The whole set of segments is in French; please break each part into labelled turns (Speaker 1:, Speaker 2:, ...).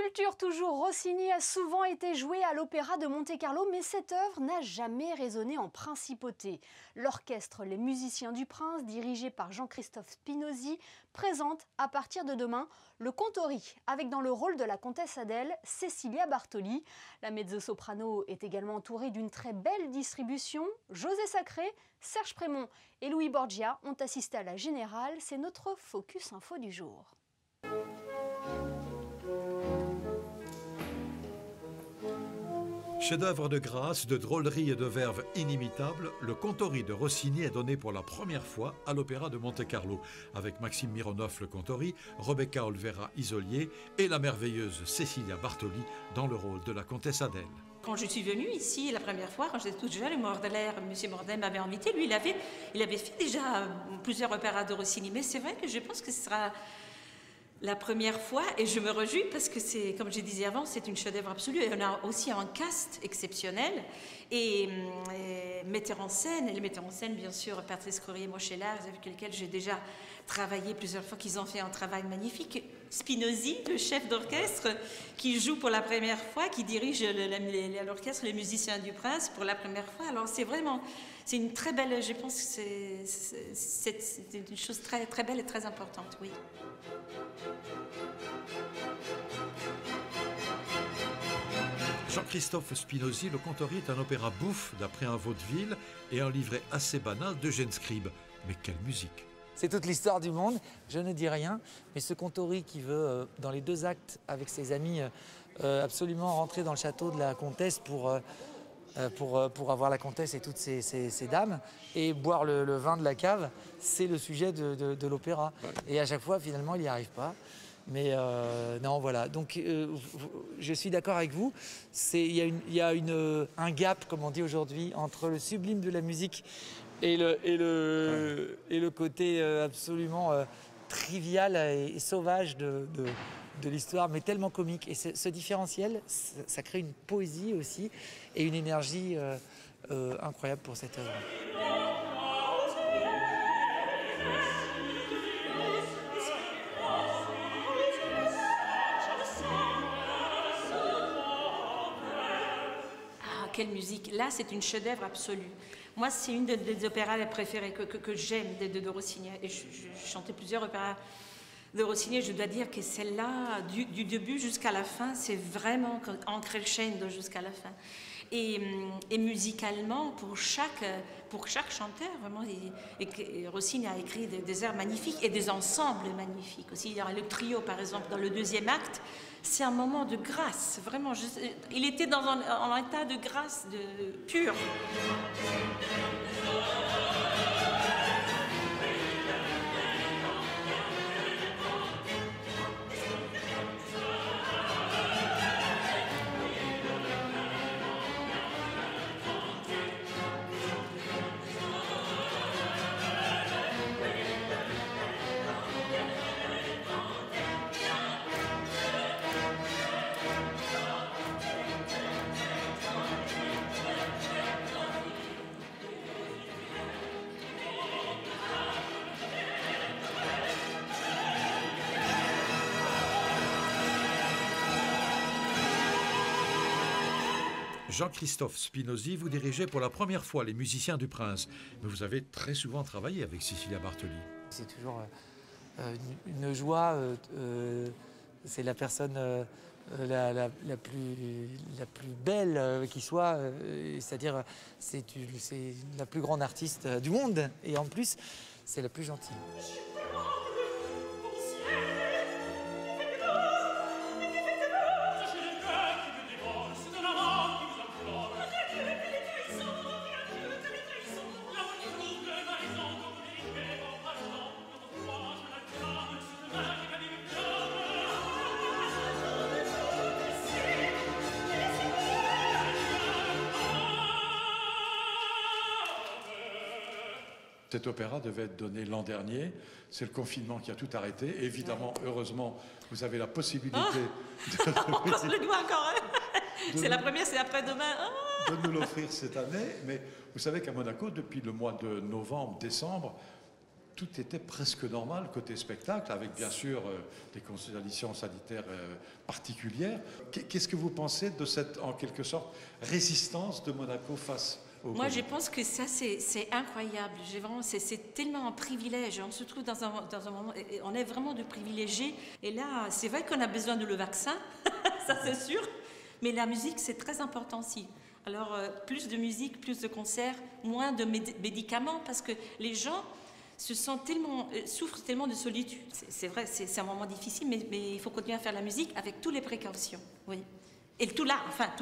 Speaker 1: Culture toujours, Rossini a souvent été joué à l'Opéra de Monte-Carlo, mais cette œuvre n'a jamais résonné en principauté. L'orchestre Les Musiciens du Prince, dirigé par Jean-Christophe Spinozzi, présente à partir de demain le Contori, avec dans le rôle de la comtesse Adèle, Cecilia Bartoli. La mezzo-soprano est également entourée d'une très belle distribution. José Sacré, Serge Prémont et Louis Borgia ont assisté à la générale. C'est notre Focus Info du jour.
Speaker 2: Chef-d'œuvre de grâce, de drôlerie et de verve inimitables, le Contori de Rossini est donné pour la première fois à l'Opéra de Monte-Carlo, avec Maxime Mironoff le Contori, Rebecca Olvera Isolier et la merveilleuse Cecilia Bartoli dans le rôle de la comtesse Adèle.
Speaker 3: Quand je suis venue ici la première fois, quand j'étais toute jeune, le Mordelais, M. Mordet m'avait invité. Lui, il avait fait déjà plusieurs opéras de Rossini, mais c'est vrai que je pense que ce sera la première fois, et je me réjouis parce que c'est, comme je disais avant, c'est une chef-d'œuvre absolue. Et on a aussi un cast exceptionnel et metteur en scène, et les metteurs en scène, bien sûr, Patrice Courrier, Moschella, avec lesquels j'ai déjà travaillé plusieurs fois, qu'ils ont fait un travail magnifique. Spinozzi, le chef d'orchestre, qui joue pour la première fois, qui dirige l'orchestre Les Musiciens du Prince pour la première fois. Alors c'est vraiment, c'est une très belle, je pense que c'est une chose très, très belle et très importante, oui.
Speaker 2: Jean-Christophe Spinozzi, le Contori est un opéra bouffe d'après un vaudeville et un livret assez banal d'Eugène Scribe. Mais quelle musique!
Speaker 4: C'est toute l'histoire du monde, je ne dis rien, mais ce Contori qui veut, dans les deux actes, avec ses amis, absolument rentrer dans le château de la comtesse pour avoir la comtesse et toutes ces dames, et boire le vin de la cave, c'est le sujet de l'opéra. Et à chaque fois, finalement, il n'y arrive pas. Mais non, voilà. Donc, je suis d'accord avec vous. Il y a un gap, comme on dit aujourd'hui, entre le sublime de la musique et le côté absolument trivial et sauvage de l'histoire, mais tellement comique. Et ce différentiel, ça crée une poésie aussi et une énergie incroyable pour cette œuvre.
Speaker 3: Quelle musique! Là, c'est une chef-d'œuvre absolue. Moi, c'est une des opéras préférées que j'aime de Rossini. Et je chantais plusieurs opéras de Rossini. Je dois dire que celle-là, du début jusqu'à la fin, c'est vraiment en crescendo jusqu'à la fin. Et musicalement, pour chaque chanteur, vraiment, Rossini a écrit des airs magnifiques et des ensembles magnifiques aussi. Il y a le trio, par exemple, dans le deuxième acte. C'est un moment de grâce, vraiment. Il était dans un état de grâce pure.
Speaker 2: Jean-Christophe Spinozzi, vous dirigez pour la première fois Les Musiciens du Prince, mais vous avez très souvent travaillé avec Cecilia Bartoli.
Speaker 4: C'est toujours une joie, c'est la personne la plus belle qui soit, c'est-à-dire c'est la plus grande artiste du monde, et en plus c'est la plus gentille.
Speaker 5: Cet opéra devait être donné l'an dernier. C'est le confinement qui a tout arrêté. Évidemment, heureusement, vous avez la possibilité
Speaker 3: on croise le doigt encore. C'est la première, c'est après-demain.
Speaker 5: De nous l'offrir cette année. Mais vous savez qu'à Monaco, depuis le mois de novembre, décembre, tout était presque normal côté spectacle, avec bien sûr des conditions sanitaires particulières. Qu'est-ce que vous pensez de cette, en quelque sorte, résistance de Monaco face au
Speaker 3: Moi,
Speaker 5: Covid?
Speaker 3: je pense que ça, c'est incroyable. C'est tellement un privilège. On se trouve dans un moment, on est vraiment de privilégiés. Et là, c'est vrai qu'on a besoin de le vaccin, ça c'est sûr. Mais la musique, c'est très important aussi. Alors, plus de musique, plus de concerts, moins de médicaments, parce que les gens souffrent tellement de solitude. C'est vrai, c'est un moment difficile, mais il faut continuer à faire la musique avec toutes les précautions. Oui. Et tous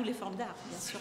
Speaker 3: les formes d'art, bien sûr.